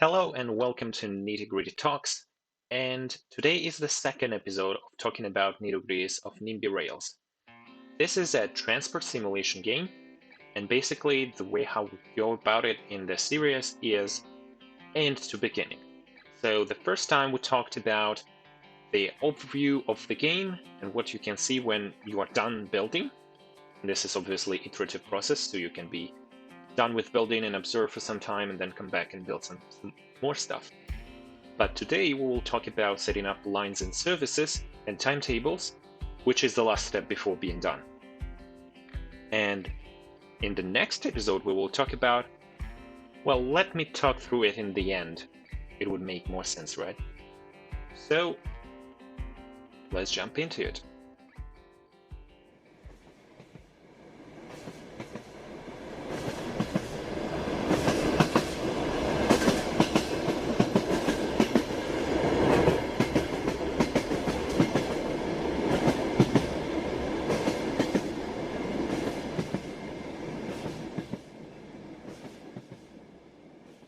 Hello and welcome to Nitty Gritty Talks. And today is the second episode of talking about nitty-gritties of NIMBY Rails. This is a transport simulation game, and basically the way how we go about it in the series is end to beginning. So the first time we talked about the overview of the game and what you can see when you are done building. And this is obviously iterative process, so you can be done with building and observe for some time and then come back and build some more stuff. But today we will talk about setting up lines and services and timetables, which is the last step before being done. And in the next episode we will talk about, well, let me talk through it in the end. It would make more sense, right? So let's jump into it.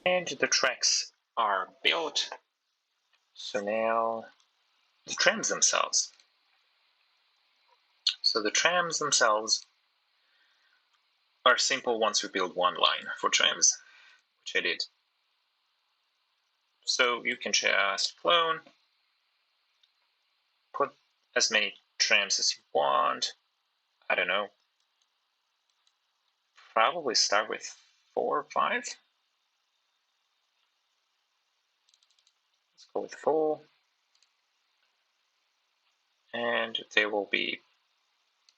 And the tracks are built. So now the trams themselves. So the trams themselves are simple once we build one line for trams, which I did. So you can just clone, put as many trams as you want. I don't know. Probably start with 4 or 5. Let's go with 4. And they will be,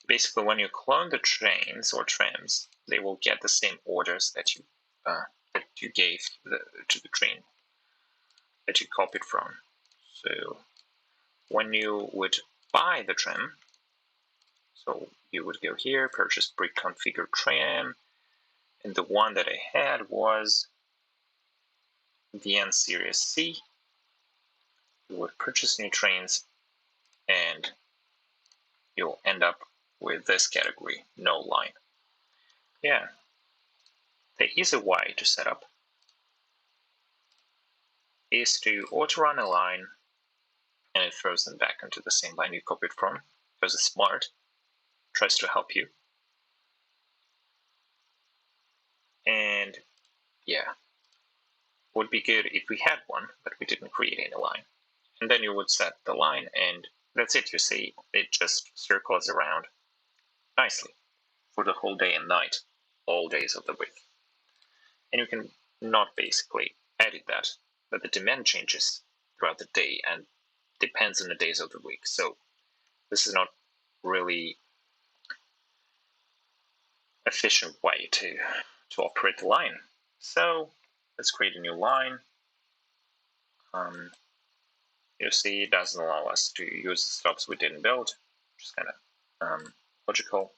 basically when you clone the trains or trams, they will get the same orders that you gave to the train that you copied from. So when you would buy the tram, so you would go here, purchase pre-configured tram, and the one that I had was the N Series C. You would purchase new trains, and you'll end up with this category, no line. Yeah, the easy way to set up is to auto-run a line, and it throws them back into the same line you copied from, because it's smart, tries to help you. And yeah, would be good if we had one, but we didn't create any line. And then you would set the line, and that's it. You see, it just circles around nicely for the whole day and night, all days of the week. And you can not basically edit that, but the demand changes throughout the day and depends on the days of the week. So this is not really efficient way to operate the line. So let's create a new line. You see, it doesn't allow us to use the stops we didn't build, which is kind of logical.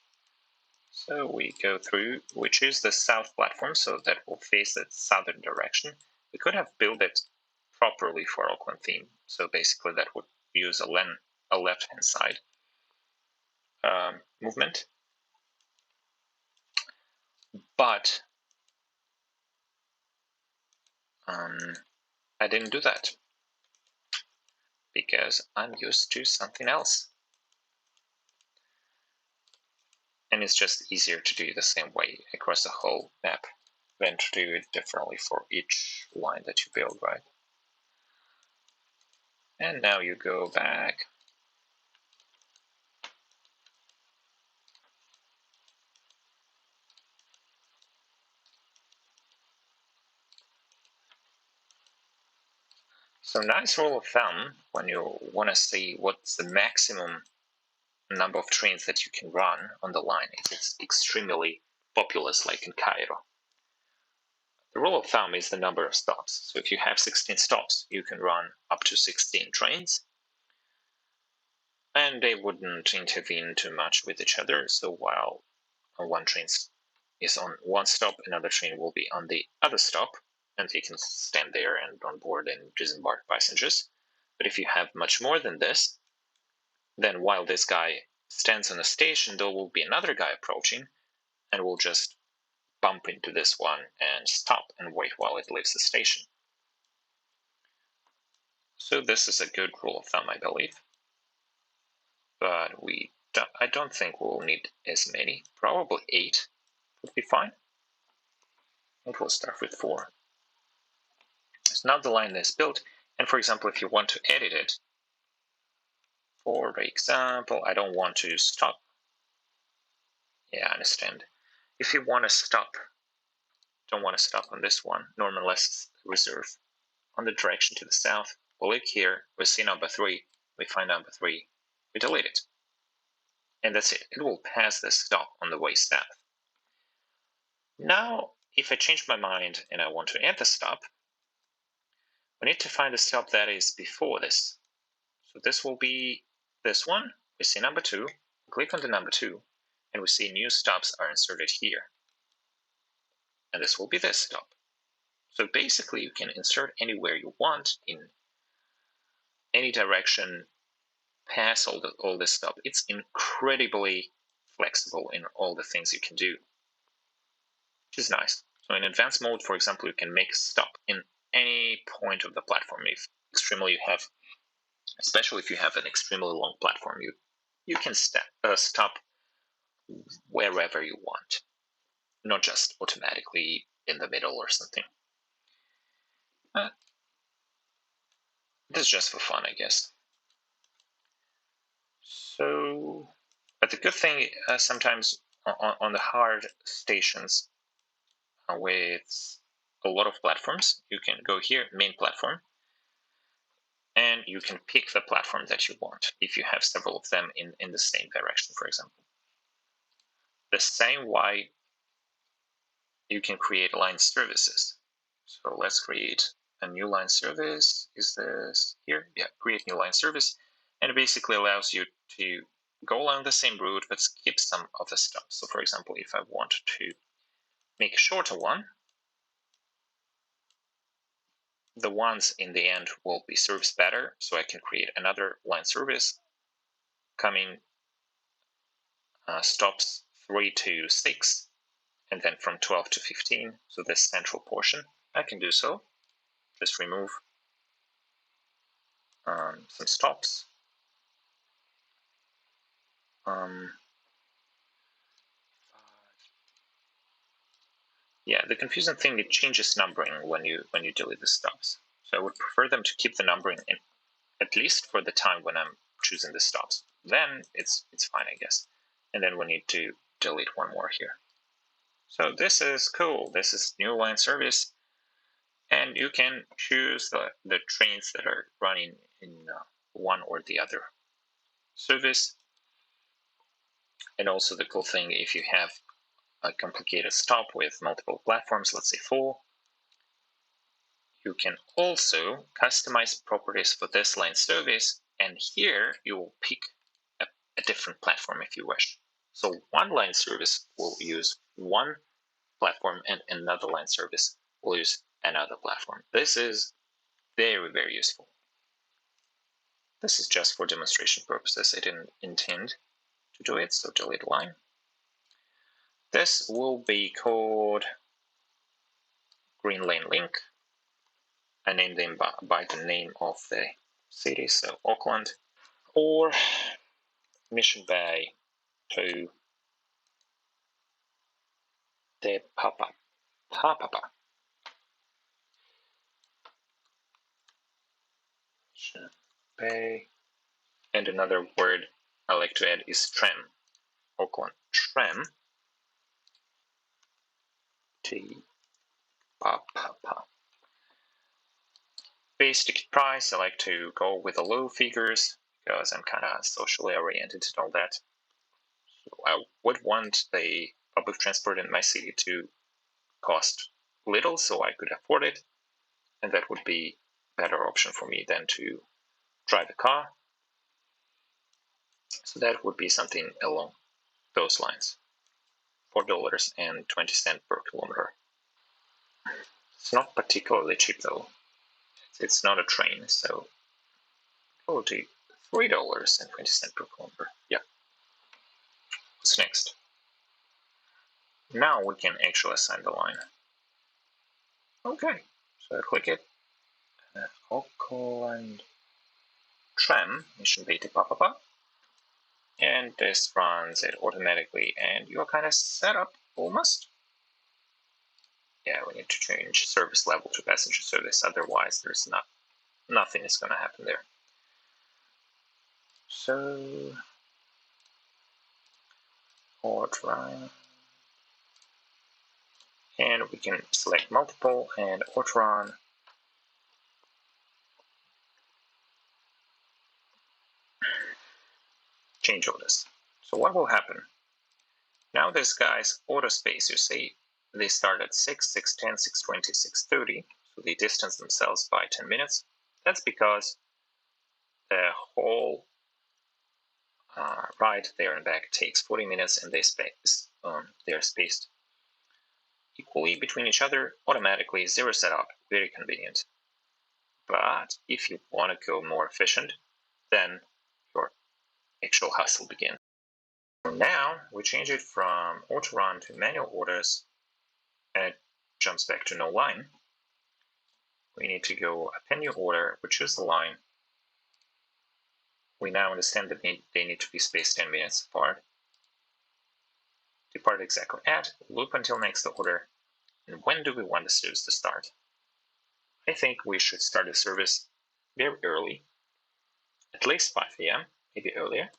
So we go through, we choose the south platform, so that will face the southern direction. We could have built it properly for Auckland theme, so basically that would use a left-hand side movement. But I didn't do that because I'm used to something else. And it's just easier to do the same way across the whole map than to do it differently for each line that you build, right? And now you go back. So nice rule of thumb when you want to see what's the maximum number of trains that you can run on the line if it's extremely populous like in Cairo. The rule of thumb is the number of stops. So if you have 16 stops, you can run up to 16 trains. And they wouldn't intervene too much with each other. So while one train is on one stop, another train will be on the other stop, and you can stand there and onboard and disembark passengers. But if you have much more than this, then while this guy stands on a station, there will be another guy approaching, and will just bump into this one and stop and wait while it leaves the station. So this is a good rule of thumb, I believe. But I don't think we'll need as many. Probably 8 would be fine. And we'll start with 4. So now the line is built. And for example, if you want to edit it, for example, I don't want to stop. Yeah, I understand. If you want to stop, don't want to stop on this one, normal less reserve. On the direction to the south, we'll look here, we see number 3, we find number 3, we delete it. And that's it. It will pass the stop on the way south. Now, if I change my mind and I want to add the stop, we need to find a stop that is before this. So this will be this one. We see number 2, click on the number 2, and we see new stops are inserted here. And this will be this stop. So basically you can insert anywhere you want in any direction, pass all this stuff. It's incredibly flexible in all the things you can do, which is nice. So in advanced mode, for example, you can make a stop in any point of the platform. If extremely you have, especially if you have an extremely long platform, you can stop wherever you want, not just automatically in the middle or something. This is just for fun, I guess. So, but the good thing sometimes on the hard stations with a lot of platforms, you can go here, main platform, and you can pick the platform that you want if you have several of them in the same direction, for example. The same way you can create line services. So let's create a new line service. Is this here? Yeah, create new line service. And it basically allows you to go along the same route but skip some of the stops. So for example, if I want to make a shorter one, the ones in the end will be serviced better. So I can create another line service coming stops 3 to 6 and then from 12 to 15. So this central portion, I can do so. Just remove some stops. Yeah, the confusing thing, it changes numbering when you delete the stops. So I would prefer them to keep the numbering in, at least for the time when I'm choosing the stops. Then it's fine, I guess. And then we need to delete one more here. So this is cool. This is new line service. And you can choose the trains that are running in one or the other service. And also the cool thing, if you have a complicated stop with multiple platforms, let's say 4, you can also customize properties for this line service, and here you will pick a different platform if you wish. So one line service will use one platform and another line service will use another platform. This is very, very useful. This is just for demonstration purposes. I didn't intend to do it, so delete line. This will be called Green Lane Link. I named them by the name of the city, so Auckland, or Mission Bay to the Papapa. Mission Bay. And another word I like to add is tram. Auckland tram. T Papapa. Base ticket price, I like to go with the low figures because I'm kind of socially oriented and all that. So I would want the public transport in my city to cost little so I could afford it, and that would be a better option for me than to drive a car. So that would be something along those lines. $4.20 per kilometer. It's not particularly cheap though. It's not a train, so we'll do $3.20 per kilometer. Yeah. What's next? Now we can actually assign the line. Okay, so I click it. Auckland tram, it should be Papapa. And this runs it automatically, and you're kind of set up almost. Yeah, we need to change service level to passenger service, otherwise there's nothing is going to happen there. So, port run, and we can select multiple and port run. Change orders. So what will happen? Now this guy's order space, you see, they start at 6, 6:10, 6:20, 6:30, so they distance themselves by 10 minutes. That's because the whole ride there and back takes 40 minutes, and they're spaced equally between each other, automatically, zero setup, very convenient. But if you want to go more efficient, then your actual hustle begins. Now we change it from auto run to manual orders, and it jumps back to no line. We need to go append new order, we choose the line. We now understand that they need to be spaced 10 minutes apart. Depart exactly at, loop until next order. And when do we want the service to start? I think we should start the service very early, at least 5 a.m., maybe earlier.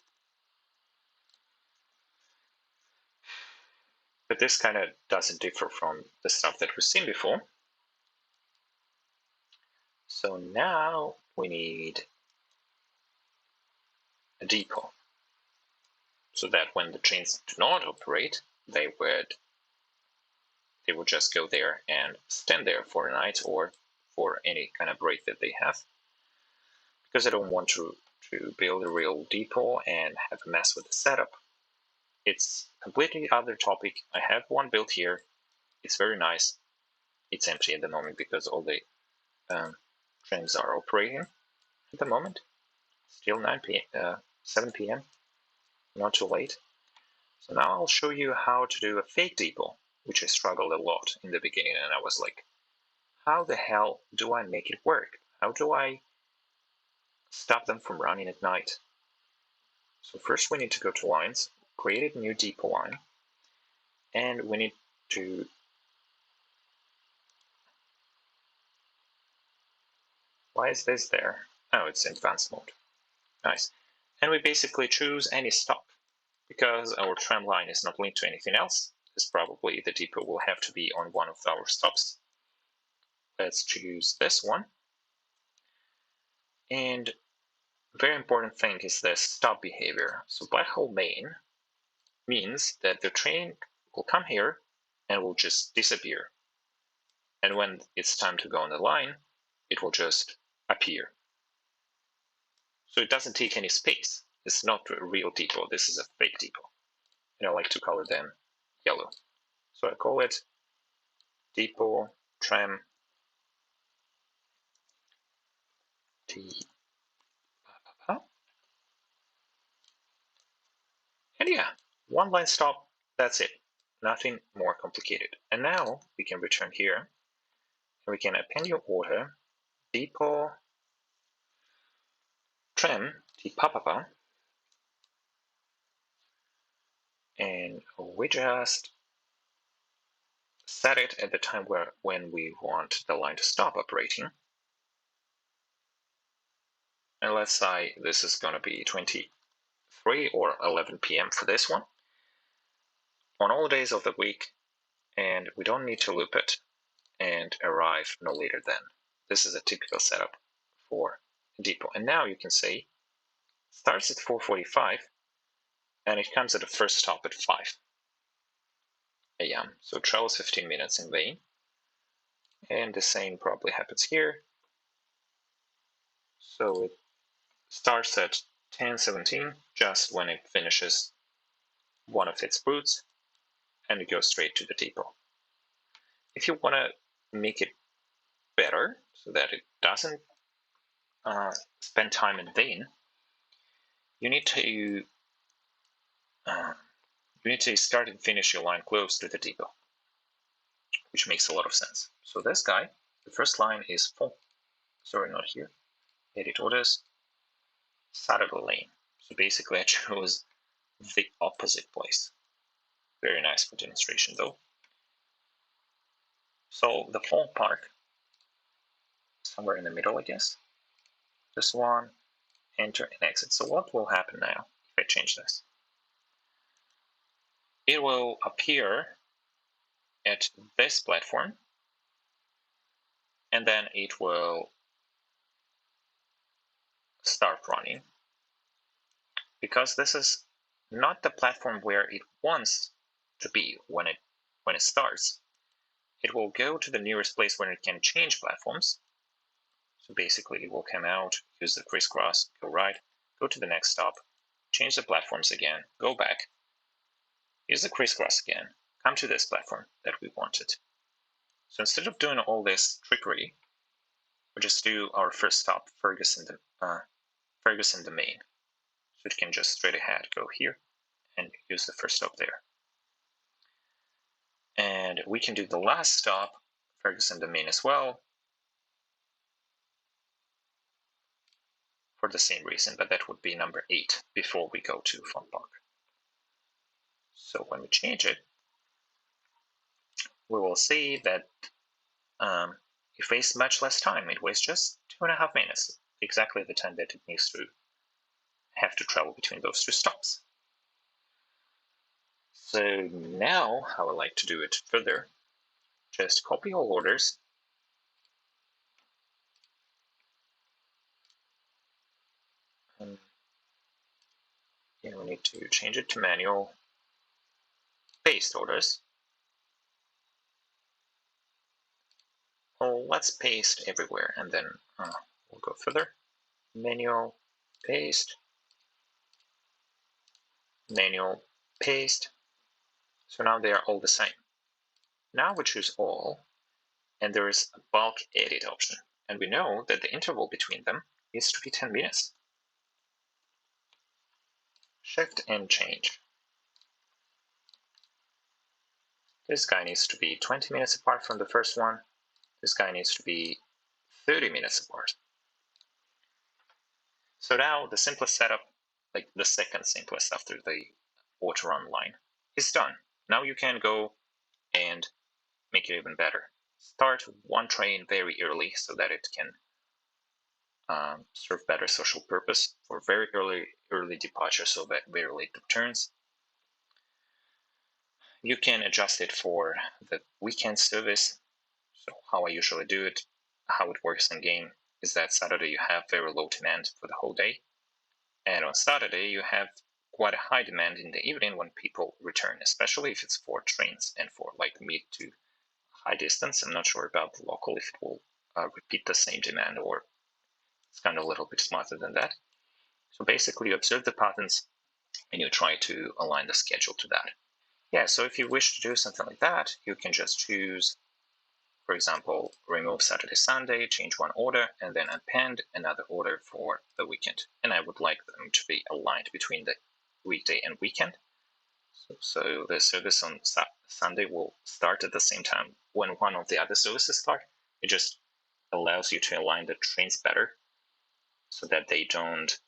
But this kind of doesn't differ from the stuff that we've seen before. So now we need a depot, so that when the trains do not operate, they would just go there and stand there for a night or for any kind of break that they have. Because I don't want to build a real depot and have a mess with the setup. It's completely other topic. I have one built here. It's very nice. It's empty at the moment because all the trains are operating at the moment. Still 7 p.m. Not too late. So now I'll show you how to do a fake depot, which I struggled a lot in the beginning, and I was like, how the hell do I make it work? How do I stop them from running at night? So first we need to go to lines, create a new depot line, and we need to why is this there? Oh, it's in advanced mode. Nice. And we basically choose any stop. Because our tram line is not linked to anything else, because probably the depot will have to be on one of our stops. Let's choose this one. And very important thing is the stop behavior. So black hole main means that the train will come here and will just disappear. And when it's time to go on the line, it will just appear. So it doesn't take any space. It's not a real depot. This is a fake depot. And I like to color them yellow. So I call it depot tram Papapa. And yeah, one line stop, that's it. Nothing more complicated. And now we can return here, and we can append your order, depot tram Papapa, and we just set it at the time when we want the line to stop operating. And let's say this is going to be 23 or 11 p.m. for this one on all days of the week, and we don't need to loop it and arrive no later than. This is a typical setup for a depot. And now you can see starts at 4:45 and it comes at the first stop at 5 a.m. So it travels 15 minutes in vain. And the same probably happens here. So it starts at 10:17 just when it finishes one of its routes, and it goes straight to the depot. If you want to make it better so that it doesn't spend time in vain, you need to start and finish your line close to the depot, which makes a lot of sense. So this guy, the first line is full. Sorry, not here. Edit orders. Saturday lane. So basically I chose the opposite place. Very nice for demonstration though. So the fall park, somewhere in the middle, I guess. This one, enter and exit. So what will happen now if I change this? It will appear at this platform, and then it will start running. Because this is not the platform where it wants to be when it starts, it will go to the nearest place where it can change platforms. So basically it will come out, use the crisscross, go right, go to the next stop, change the platforms again, go back, use the crisscross again, come to this platform that we wanted. So instead of doing all this trickery, we just do our first stop, Ferguson Domain. So it can just straight ahead go here and use the first stop there. And we can do the last stop, Ferguson Domain as well, for the same reason, but that would be number 8 before we go to Fun Park. So when we change it, we will see that it wastes much less time. It wastes just 2.5 minutes, exactly the time that it needs to have to travel between those two stops. So now how I like to do it further, just copy all orders, and we need to change it to manual, paste orders. Oh, let's paste everywhere, and then we'll go further. Manual, paste, manual, paste. So now they are all the same. Now we choose all, and there is a bulk edit option. And we know that the interval between them needs to be 10 minutes. Shift and change. This guy needs to be 20 minutes apart from the first one. This guy needs to be 30 minutes apart. So now the simplest setup, like the second simplest after the auto run line, is done. Now you can go and make it even better. Start one train very early so that it can serve better social purpose for very early departure, so that very late returns. You can adjust it for the weekend service. So how I usually do it, how it works in game, is that Saturday you have very low demand for the whole day, and on Saturday you have quite a high demand in the evening when people return, especially if it's for trains and for like mid to high distance. I'm not sure about the local if it will repeat the same demand, or it's kind of a little bit smarter than that. So basically you observe the patterns and you try to align the schedule to that. Yeah, so if you wish to do something like that, you can just choose, for example, remove Saturday, Sunday, change one order, and then append another order for the weekend. And I would like them to be aligned between the weekday and weekend. So the service on Sunday will start at the same time when one of the other services start. It just allows you to align the trains better so that they don't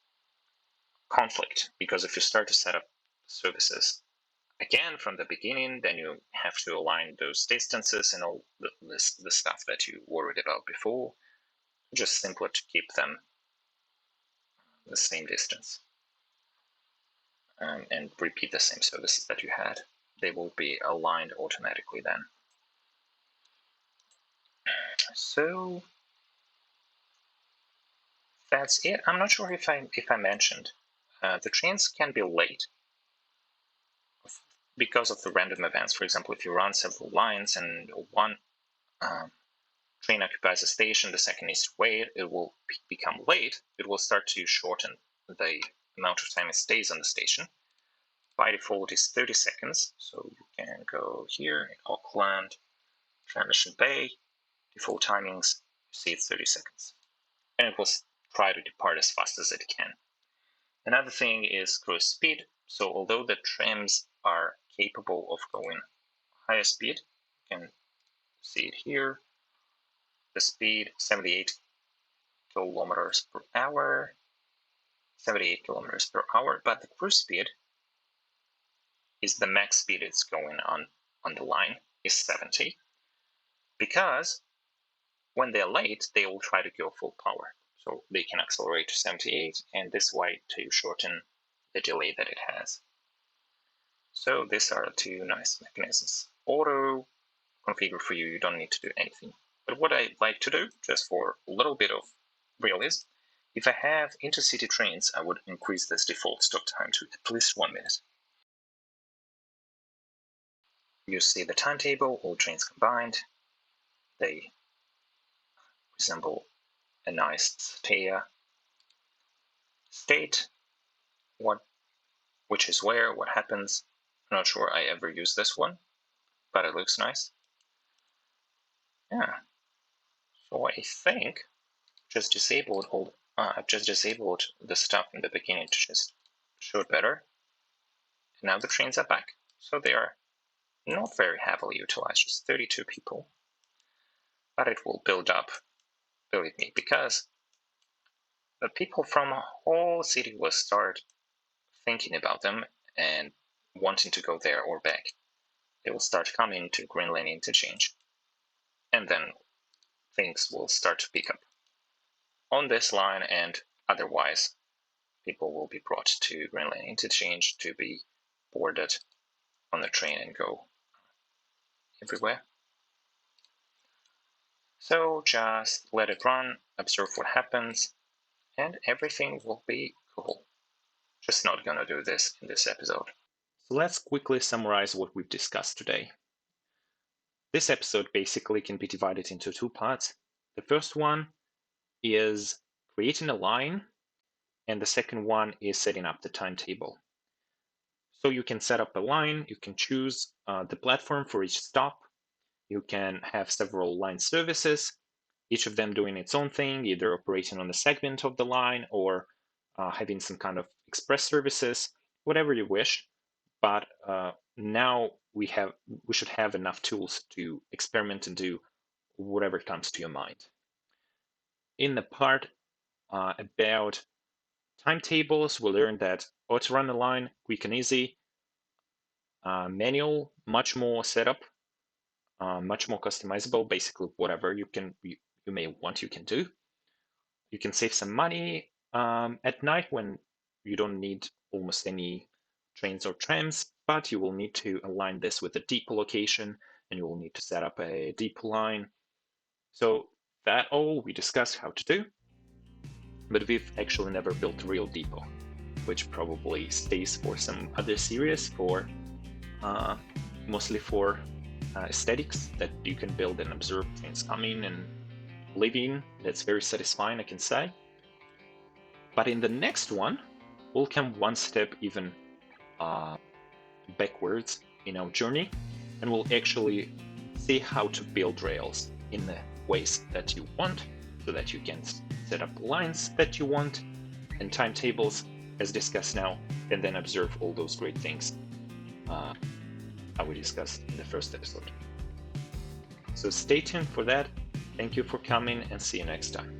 conflict. Because if you start to set up services again from the beginning, then you have to align those distances and all the stuff that you worried about before. Just simpler to keep them the same distance and repeat the same services that you had. They will be aligned automatically then. So that's it. I'm not sure if I mentioned the trains can be late because of the random events. For example, if you run several lines and one train occupies a station, the second needs to wait, it will become late. It will start to shorten the amount of time it stays on the station. By default is 30 seconds, so you can go here in Auckland, Mission Bay, default timings, you see it's 30 seconds. And it will try to depart as fast as it can. Another thing is cruise speed. So although the trams are capable of going higher speed, you can see it here, the speed 78 kilometers per hour. 78 kilometers per hour, but the cruise speed is the max speed it's going on the line is 70, because when they're late, they will try to go full power. So they can accelerate to 78, and this way to shorten the delay that it has. So these are two nice mechanisms. Auto configure for you, you don't need to do anything. But what I like to do, just for a little bit of realism, if I have intercity trains, I would increase this default stop time to at least 1 minute. You see the timetable, all trains combined. They resemble a nice state, which is where, what happens. I'm not sure I ever use this one, but it looks nice. Yeah. So I think just disabled I've just disabled the stuff in the beginning to just show it better. And now the trains are back. So they are not very heavily utilized, just 32 people. But it will build up, believe me, because the people from a whole city will start thinking about them and wanting to go there or back. They will start coming to Greenland interchange. And then things will start to pick up on this line, and otherwise people will be brought to Greenland interchange to be boarded on the train and go everywhere. So just let it run, observe what happens, and everything will be cool. Just not gonna do this in this episode. So let's quickly summarize what we've discussed today. This episode basically can be divided into two parts. The first one is creating a line, and the second one is setting up the timetable. So you can set up a line, you can choose the platform for each stop, you can have several line services, each of them doing its own thing, either operating on a segment of the line or having some kind of express services, whatever you wish. But now we should have enough tools to experiment and do whatever comes to your mind. In the part about timetables, we learned that auto run a line, quick and easy, manual, much more setup, much more customizable, basically whatever you may want, you can do. You can save some money at night when you don't need almost any trains or trams, but you will need to align this with a depot location, and you will need to set up a depot line. So that all we discussed how to do, but we've actually never built a real depot, which probably stays for some other series, for mostly for aesthetics, that you can build and observe trains coming and leaving. That's very satisfying, I can say. But in the next one, we'll come one step even backwards in our journey, and we'll actually see how to build Rails in the ways that you want, so that you can set up lines that you want and timetables as discussed now, and then observe all those great things how we discussed in the first episode. So stay tuned for that. Thank you for coming, and see you next time.